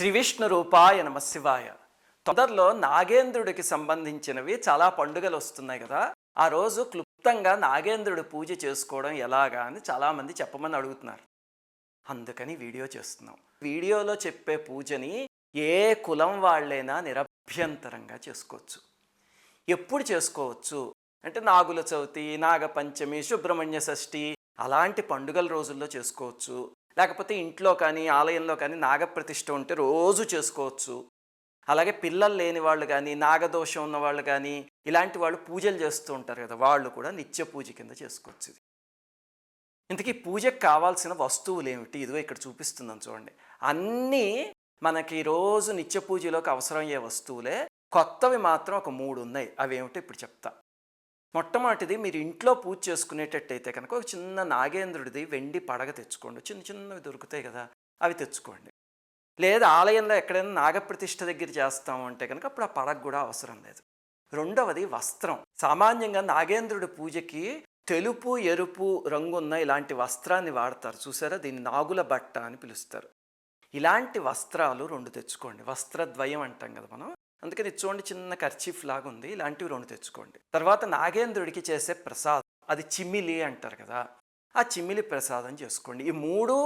శ్రీ విష్ణు రూపాయ నమ శివాయ. తొందరలో నాగేంద్రుడికి సంబంధించినవి చాలా పండుగలు వస్తున్నాయి కదా. ఆ రోజు క్లుప్తంగా నాగేంద్రుడి పూజ చేసుకోవడం ఎలాగా అని చాలామంది చెప్పమని అడుగుతున్నారు. అందుకని వీడియో చేస్తున్నాం. వీడియోలో చెప్పే పూజని ఏ కులం వాళ్ళైనా నిరభ్యంతరంగా చేసుకోవచ్చు. ఎప్పుడు చేసుకోవచ్చు అంటే నాగుల చవితి, నాగపంచమి, సుబ్రహ్మణ్య షష్ఠి అలాంటి పండుగల రోజుల్లో చేసుకోవచ్చు. లేకపోతే ఇంట్లో కానీ ఆలయంలో కానీ నాగప్రతిష్ఠ ఉంటే రోజు చేసుకోవచ్చు. అలాగే పిల్లలు లేని వాళ్ళు కానీ, నాగదోషం ఉన్న వాళ్ళు కానీ, ఇలాంటి వాళ్ళు పూజలు చేస్తూ ఉంటారు కదా, వాళ్ళు కూడా నిత్య పూజ కింద చేసుకోవచ్చు. ఇది ఇంతకీ పూజకు కావాల్సిన వస్తువులు ఏమిటి? ఇదిగో ఇక్కడ చూపిస్తున్నాను చూడండి. అన్నీ మనకి రోజు నిత్య పూజలోకి అవసరమయ్యే వస్తువులే. కొత్తవి మాత్రం ఒక 3 ఉన్నాయి. అవి ఏమిటో ఇప్పుడు చెప్తా. మొట్టమొదటిది, మీరు ఇంట్లో పూజ చేసుకునేటట్టయితే కనుక ఒక చిన్న నాగేంద్రుడిది వెండి పడగ తెచ్చుకోండి. చిన్న చిన్నవి దొరుకుతాయి కదా, అవి తెచ్చుకోండి. లేదా ఆలయంలో ఎక్కడైనా నాగప్రతిష్ఠ దగ్గర చేస్తాము అంటే కనుక అప్పుడు ఆ పడగ కూడా అవసరం లేదు. రెండవది వస్త్రం. సామాన్యంగా నాగేంద్రుడి పూజకి తెలుపు, ఎరుపు రంగున్న ఇలాంటి వస్త్రాన్ని వాడతారు. చూసారా, దీన్ని నాగుల బట్ట అని పిలుస్తారు. ఇలాంటి వస్త్రాలు 2 తెచ్చుకోండి. వస్త్రద్వయం అంటాం కదా మనం. అందుకని చూడండి, చిన్న కర్చీఫ్ లాగా ఉంది. ఇలాంటివి 2 తెచ్చుకోండి. తర్వాత నాగేంద్రుడికి చేసే ప్రసాదం, అది చిమ్మిలి అంటారు కదా, ఆ చిమ్మిలి ప్రసాదం చేసుకోండి. ఈ 3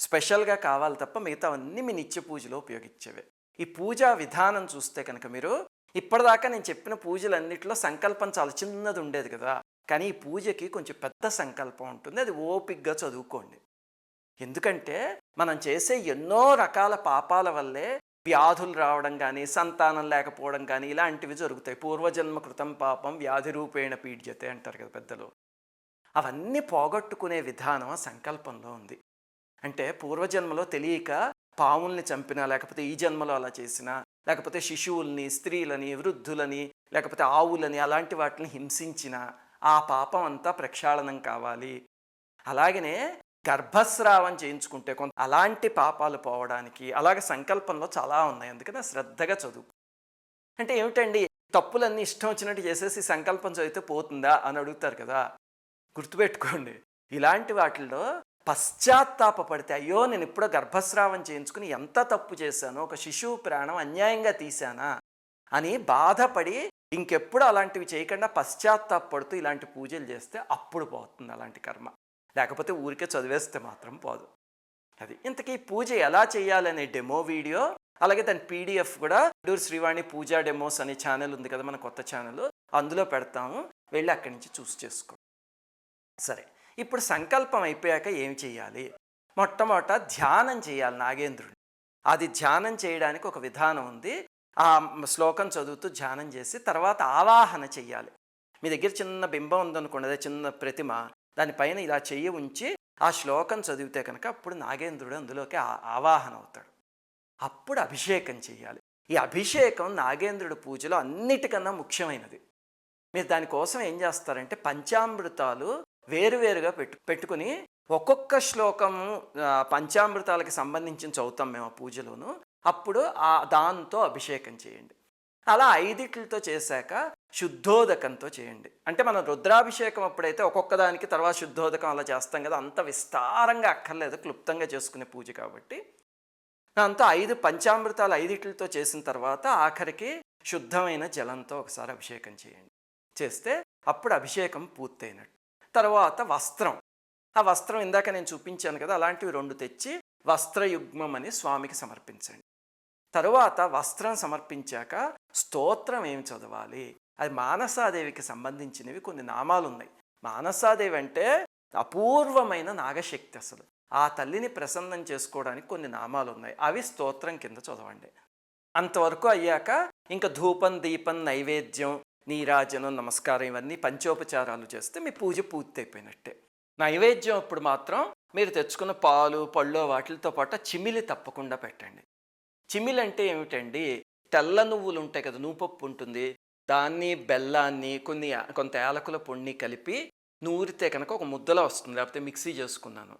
స్పెషల్గా కావాలి తప్ప మిగతావన్నీ మీ నిత్య పూజలో ఉపయోగించేవే. ఈ పూజా విధానం చూస్తే కనుక మీరు ఇప్పటిదాకా నేను చెప్పిన పూజలన్నింటిలో సంకల్పం చాలా చిన్నది ఉండేది కదా, కానీ ఈ పూజకి కొంచెం పెద్ద సంకల్పం ఉంటుంది. అది ఓపిగ్గా చదువుకోండి. ఎందుకంటే మనం చేసే ఎన్నో రకాల పాపాల వల్లే వ్యాధులు రావడం కానీ, సంతానం లేకపోవడం కానీ ఇలాంటివి జరుగుతాయి. పూర్వజన్మ కృతం పాపం వ్యాధి రూపేణ పీడ్యతే అంటారు కదా పెద్దలు. అవన్నీ పోగొట్టుకునే విధానం ఆ సంకల్పంలో ఉంది. అంటే పూర్వజన్మలో తెలియక పాముల్ని చంపినా, లేకపోతే ఈ జన్మలో అలా చేసినా, లేకపోతే శిశువుల్ని, స్త్రీలని, వృద్ధులని, లేకపోతే ఆవులని అలాంటి వాటిని హింసించిన ఆ పాపం అంతా ప్రక్షాళనం కావాలి. అలాగనే గర్భస్రావం చేయించుకుంటే కొంత అలాంటి పాపాలు పోవడానికి అలాగే సంకల్పంలో చాలా ఉన్నాయి. అందుకని శ్రద్ధగా చదువు. అంటే ఏమిటండి, తప్పులన్నీ ఇష్టం వచ్చినట్టు చేసేసి సంకల్పం చదివితే పోతుందా అని అడుగుతారు కదా. గుర్తుపెట్టుకోండి, ఇలాంటి వాటిల్లో పశ్చాత్తాపడితే, అయ్యో నేను ఇప్పుడో గర్భస్రావం చేయించుకుని ఎంత తప్పు చేశాను, ఒక శిశువు ప్రాణం అన్యాయంగా తీశానా అని బాధపడి ఇంకెప్పుడు అలాంటివి చేయకుండా పశ్చాత్తాపడుతూ ఇలాంటి పూజలు చేస్తే అప్పుడు పోతుంది అలాంటి కర్మ. లేకపోతే ఊరికే చదివేస్తే మాత్రం పోదు. అది ఇంతకీ పూజ ఎలా చేయాలనే డెమో వీడియో, అలాగే దాని పీడిఎఫ్ కూడా డూర్ శ్రీవాణి పూజా డెమోస్ అనే ఛానల్ ఉంది కదా మన కొత్త ఛానల్, అందులో పెడతాము. వెళ్ళి అక్కడి నుంచి చూసి చేసుకో. సరే, ఇప్పుడు సంకల్పం అయిపోయాక ఏం చేయాలి? మొట్టమొదట ధ్యానం చేయాలి నాగేంద్రుడిని. అది ధ్యానం చేయడానికి ఒక విధానం ఉంది. ఆ శ్లోకం చదువుతూ ధ్యానం చేసి తర్వాత ఆవాహన చెయ్యాలి. మీ దగ్గర చిన్న బింబం ఉందనుకోండి, అదే చిన్న ప్రతిమ, దానిపైన ఇలా చెయ్యి ఉంచి ఆ శ్లోకం చదివితే కనుక అప్పుడు నాగేంద్రుడు అందులోకి ఆవాహన అవుతాడు. అప్పుడు అభిషేకం చేయాలి. ఈ అభిషేకం నాగేంద్రుడి పూజలో అన్నిటికన్నా ముఖ్యమైనది. మీరు దానికోసం ఏం చేస్తారంటే పంచామృతాలు వేరువేరుగా పెట్టుకుని ఒక్కొక్క శ్లోకము పంచామృతాలకి సంబంధించిన చదువుతాం మేము ఆ పూజలోను. అప్పుడు దాంతో అభిషేకం చేయండి. అలా 5 చేశాక శుద్ధోదకంతో చేయండి. అంటే మనం రుద్రాభిషేకం అప్పుడైతే ఒక్కొక్క దానికి తర్వాత శుద్ధోదకం అలా చేస్తాం కదా, అంత విస్తారంగా అక్కర్లేదు, క్లుప్తంగా చేసుకునే పూజ కాబట్టి. దాంతో 5 పంచామృతాలు 5 చేసిన తర్వాత ఆఖరికి శుద్ధమైన జలంతో ఒకసారి అభిషేకం చేయండి. చేస్తే అప్పుడు అభిషేకం పూర్తయినట్టు. తర్వాత వస్త్రం. ఆ వస్త్రం ఇందాక నేను చూపించాను కదా, అలాంటివి 2 తెచ్చి వస్త్రయుగ్మం అని స్వామికి సమర్పించండి. తరువాత వస్త్రం సమర్పించాక స్తోత్రం ఏమి చదవాలి? అది మానసాదేవికి సంబంధించినవి కొన్ని నామాలు ఉన్నాయి. మానసాదేవి అంటే అపూర్వమైన నాగశక్తి. అసలు ఆ తల్లిని ప్రసన్నం చేసుకోవడానికి కొన్ని నామాలు ఉన్నాయి. అవి స్తోత్రం కింద చదవండి. అంతవరకు అయ్యాక ఇంకా ధూపం, దీపం, నైవేద్యం, నీరాజనం, నమస్కారం ఇవన్నీ పంచోపచారాలు చేస్తే మీ పూజ పూర్తి అయిపోయినట్టే. నైవేద్యం అప్పుడు మాత్రం మీరు తెచ్చుకున్న పాలు, పళ్ళు వాటితో పాటు చిమిలి తప్పకుండా పెట్టండి. చిమిలి అంటే ఏమిటండి, తెల్ల నువ్వులు ఉంటాయి కదా, నువ్వుపప్పు ఉంటుంది, దాన్ని బెల్లాన్ని కొంత యాలకుల పొడిని కలిపి నూరితే కనుక ఒక ముద్దలా వస్తుంది. లేకపోతే మిక్సీ చేసుకున్నాను,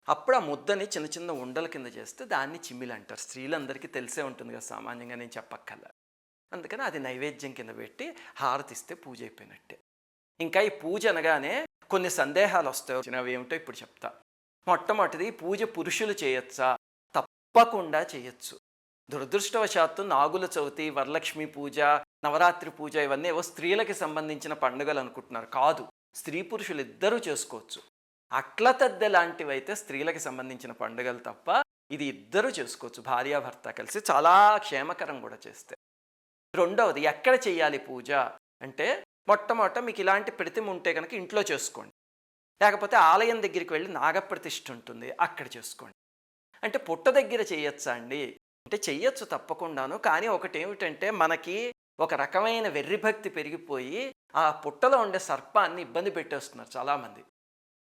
అప్పుడు ఆ ముద్దని చిన్న చిన్న ఉండల కింద చేస్తే దాన్ని చిమ్మిలి అంటారు. స్త్రీలందరికీ తెలిసే ఉంటుంది కదా, సామాన్యంగా నేను చెప్పక్కర్లా. అందుకని అది నైవేద్యం కింద పెట్టి హారతిస్తే పూజ అయిపోయినట్టే. ఇంకా ఈ పూజ అనగానే కొన్ని సందేహాలు వస్తాయి. అవి ఏమిటో ఇప్పుడు చెప్తా. మొట్టమొదటిది, పూజ పురుషులు చేయొచ్చా? తప్పకుండా చేయొచ్చు. దురదృష్టవశాత్తు నాగుల చవితి, వరలక్ష్మి పూజ, నవరాత్రి పూజ ఇవన్నీ ఏవో స్త్రీలకి సంబంధించిన పండుగలు అనుకుంటున్నారు. కాదు, స్త్రీ పురుషులు ఇద్దరూ చేసుకోవచ్చు. అట్ల తద్దె లాంటివైతే స్త్రీలకి సంబంధించిన పండుగలు తప్ప ఇది ఇద్దరూ చేసుకోవచ్చు, భార్యాభర్త కలిసి. చాలా క్షేమకరం కూడా చేస్తే. రెండవది, ఎక్కడ చేయాలి పూజ అంటే, మొట్టమొదట మీకు ఇలాంటి ప్రతిమ ఉంటే కనుక ఇంట్లో చేసుకోండి. లేకపోతే ఆలయం దగ్గరికి వెళ్ళి నాగప్రతిష్ఠ ఉంటుంది, అక్కడ చేసుకోండి. అంటే పుట్ట దగ్గర చేయొచ్చా అండి అంటే చెయ్యొచ్చు తప్పకుండాను. కానీ ఒకటి ఏమిటంటే, మనకి ఒక రకమైన వెర్రిభక్తి పెరిగిపోయి ఆ పుట్టలో ఉండే సర్పాన్ని ఇబ్బంది పెట్టేస్తున్నారు చాలామంది.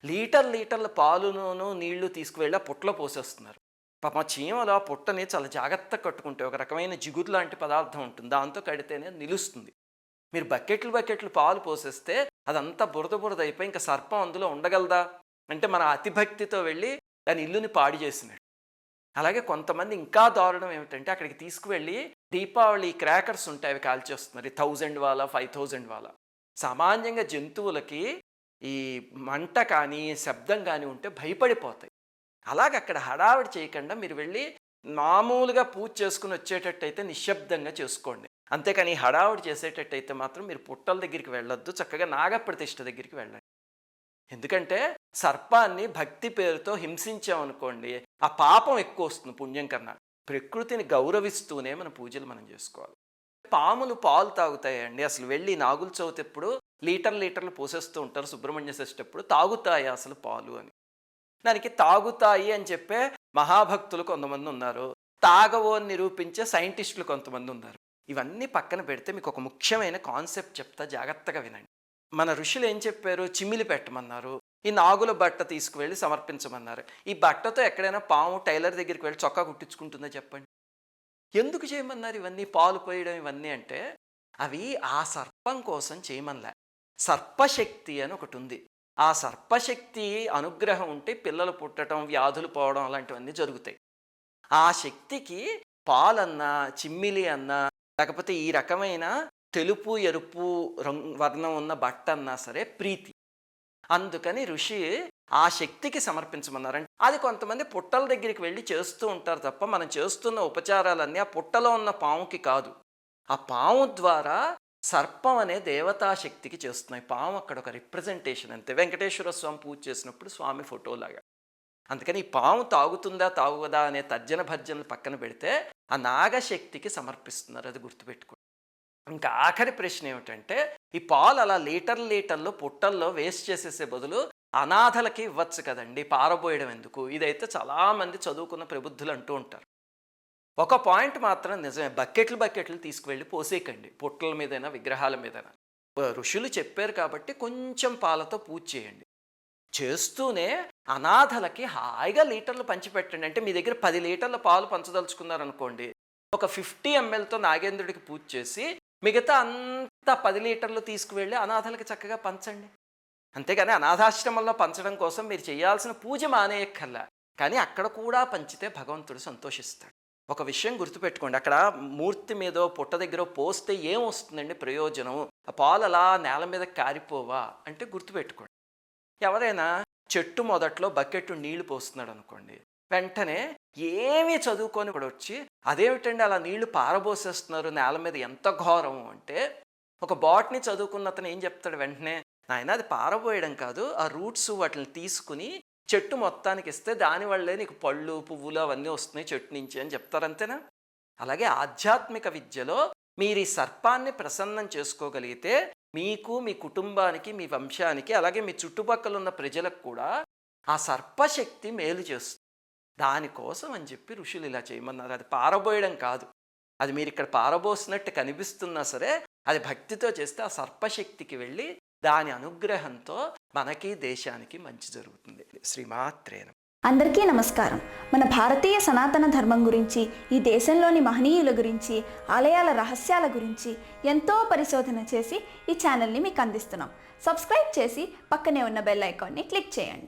లీటర్ల పాలును నీళ్లు తీసుకువెళ్ళి ఆ పుట్టలో పోసేస్తున్నారు. పాప చీమలు ఆ పుట్టని చాలా జాగ్రత్తగా కట్టుకుంటే ఒక రకమైన జిగురు లాంటి పదార్థం ఉంటుంది, దాంతో కడితేనే నిలుస్తుంది. మీరు బకెట్లు పాలు పోసేస్తే అదంతా బురద అయిపోయి ఇంకా సర్పం అందులో ఉండగలదా అంటే, మన అతిభక్తితో వెళ్ళి దాని ఇల్లుని పాడు చేసినట్టు. అలాగే కొంతమంది ఇంకా దారుణం ఏమిటంటే, అక్కడికి తీసుకువెళ్ళి దీపావళి క్రాకర్స్ ఉంటాయి, అవి కాల్చేస్తున్నారు. 1000 వాల 5000 వాల. సామాన్యంగా జంతువులకి ఈ మంట కానీ శబ్దం కానీ ఉంటే భయపడిపోతాయి. అలాగే అక్కడ హడావిడి చేయకుండా మీరు వెళ్ళి మామూలుగా పూజ చేసుకుని వచ్చేటట్టయితే నిశ్శబ్దంగా చేసుకోండి. అంతేకాని హడావిడి చేసేటట్టయితే మాత్రం మీరు పుట్టల దగ్గరికి వెళ్ళొద్దు, చక్కగా నాగప్రతిష్ఠ దగ్గరికి వెళ్ళండి. ఎందుకంటే సర్పాన్ని భక్తి పేరుతో హింసించామనుకోండి, ఆ పాపం ఎక్కువ వస్తుంది పుణ్యం కన్నా. ప్రకృతిని గౌరవిస్తూనే మన పూజలు మనం చేసుకోవాలి. పాములు పాలు తాగుతాయండి. అసలు వెళ్ళి నాగుల చవితి ఎప్పుడు లీటర్లు పోసేస్తూ ఉంటారు, సుబ్రహ్మణ్య షష్ఠి అప్పుడు తాగుతాయి అసలు పాలు అని. దానికి తాగుతాయి అని చెప్పే మహాభక్తులు కొంతమంది ఉన్నారు, తాగవో అని నిరూపించే సైంటిస్టులు కొంతమంది ఉన్నారు. ఇవన్నీ పక్కన పెడితే మీకు ఒక ముఖ్యమైన కాన్సెప్ట్ చెప్తా, జాగ్రత్తగా వినండి. మన ఋషులు ఏం చెప్పారు? చిమ్మిలి పెట్టమన్నారు, ఈ నాగుల బట్ట తీసుకువెళ్ళి సమర్పించమన్నారు. ఈ బట్టతో ఎక్కడైనా పాము టైలర్ దగ్గరికి వెళ్ళి చొక్కా కుట్టించుకుంటుందో చెప్పండి? ఎందుకు చేయమన్నారు ఇవన్నీ? పాలు పోయడం ఇవన్నీ అంటే అవి ఆ సర్పం కోసం చేయమనిలే. సర్పశక్తి అని ఒకటి ఉంది. ఆ సర్పశక్తి అనుగ్రహం ఉంటే పిల్లలు పుట్టడం, వ్యాధులు పోవడం అలాంటివన్నీ జరుగుతాయి. ఆ శక్తికి పాలన్నా, చిమ్మిలి అన్నా, లేకపోతే ఈ రకమైన తెలుపు ఎరుపు వర్ణం ఉన్న బట్ట అన్నా సరే ప్రీతి. అందుకని ఋషి ఆ శక్తికి సమర్పించమన్నారంటే, అది కొంతమంది పుట్టల దగ్గరికి వెళ్ళి చేస్తూ ఉంటారు తప్ప, మనం చేస్తున్న ఉపచారాలన్నీ ఆ పుట్టలో ఉన్న పాముకి కాదు, ఆ పాము ద్వారా సర్పం అనే దేవతాశక్తికి చేస్తున్నాయి. పాము అక్కడ ఒక రిప్రజెంటేషన్ అంతే. వెంకటేశ్వర స్వామి పూజ చేసినప్పుడు స్వామి ఫోటోలాగా. అందుకని ఈ పాము తాగుతుందా తాగుదా అనే తర్జన భర్జనలు పక్కన పెడితే ఆ నాగశక్తికి సమర్పిస్తున్నారు, అది గుర్తుపెట్టుకోండి. ఇంకా ఆఖరి ప్రశ్న ఏమిటంటే, ఈ పాలు అలా లీటర్లో పుట్టల్లో వేస్ట్ చేసేసే బదులు అనాథలకి ఇవ్వచ్చు కదండి, పారబోయడం ఎందుకు? ఇదైతే చాలామంది చదువుకున్న ప్రబుద్ధులు అంటూ ఉంటారు. ఒక పాయింట్ మాత్రం నిజమే, బకెట్లు తీసుకువెళ్ళి పోసేయకండి పుట్టల మీదైనా విగ్రహాల మీదైనా. ఋషులు చెప్పారు కాబట్టి కొంచెం పాలతో పూజ చేయండి. చేస్తూనే అనాథలకి హాయిగా లీటర్లు పంచిపెట్టండి. అంటే మీ దగ్గర 10 లీటర్ల పాలు పంచదలుచుకున్నారనుకోండి, ఒక 50 mlతో నాగేంద్రుడికి పూజ చేసి మిగతా అంతా 10 లీటర్లు తీసుకువెళ్ళి అనాథలకి చక్కగా పంచండి. అంతేగాని అనాథాశ్రమంలో పంచడం కోసం మీరు చేయాల్సిన పూజ మానేయక్కర్లా, కానీ అక్కడ కూడా పంచితే భగవంతుడు సంతోషిస్తాడు. ఒక విషయం గుర్తుపెట్టుకోండి, అక్కడ మూర్తి మీదో పుట్ట దగ్గర పోస్తే ఏం వస్తుందండి ప్రయోజనం? ఆ పాలు అలా నేల మీద కారిపోవా అంటే గుర్తుపెట్టుకోండి. ఎవరైనా చెట్టు మొదట్లో బకెట్ నీళ్లు పోస్తున్నాడు అనుకోండి, వెంటనే ఏమీ చదువుకొని కూడా వచ్చి అదేమిటండి అలా నీళ్లు పారబోసేస్తున్నారు నేల మీద, ఎంత ఘోరం అంటే, ఒక బాట్ని చదువుకున్న అతను ఏం చెప్తాడు వెంటనే, నాయన అది పారబోయడం కాదు, ఆ రూట్స్ వాటిని తీసుకుని చెట్టు మొత్తానికి ఇస్తే దానివల్లే నీకు పళ్ళు పువ్వులు అవన్నీ వస్తున్నాయి చెట్టు నుంచి అని చెప్తారు, అంతేనా? అలాగే ఆధ్యాత్మిక విద్యలో మీరు ఈ సర్పాన్ని ప్రసన్నం చేసుకోగలిగితే మీకు, మీ కుటుంబానికి, మీ వంశానికి, అలాగే మీ చుట్టుపక్కల ఉన్న ప్రజలకు కూడా ఆ సర్పశక్తి మేలు చేస్తుంది. దానికోసం అని చెప్పి ఋషులు ఇలా చేయమన్నారు. అది పారబోయడం కాదు, అది మీరు ఇక్కడ పారబోసినట్టు కనిపిస్తున్నా సరే అది భక్తితో చేస్తే ఆ సర్పశక్తికి వెళ్ళి దాని అనుగ్రహంతో మనకి దేశానికి మంచి జరుగుతుంది. శ్రీమాత్రే నమః. అందరికీ నమస్కారం. మన భారతీయ సనాతన ధర్మం గురించి, ఈ దేశంలోని మహనీయుల గురించి, ఆలయాల రహస్యాల గురించి ఎంతో పరిశోధన చేసి ఈ ఛానల్ని మీకు అందిస్తున్నాం. సబ్స్క్రైబ్ చేసి పక్కనే ఉన్న బెల్ ఐకాన్ని క్లిక్ చేయండి.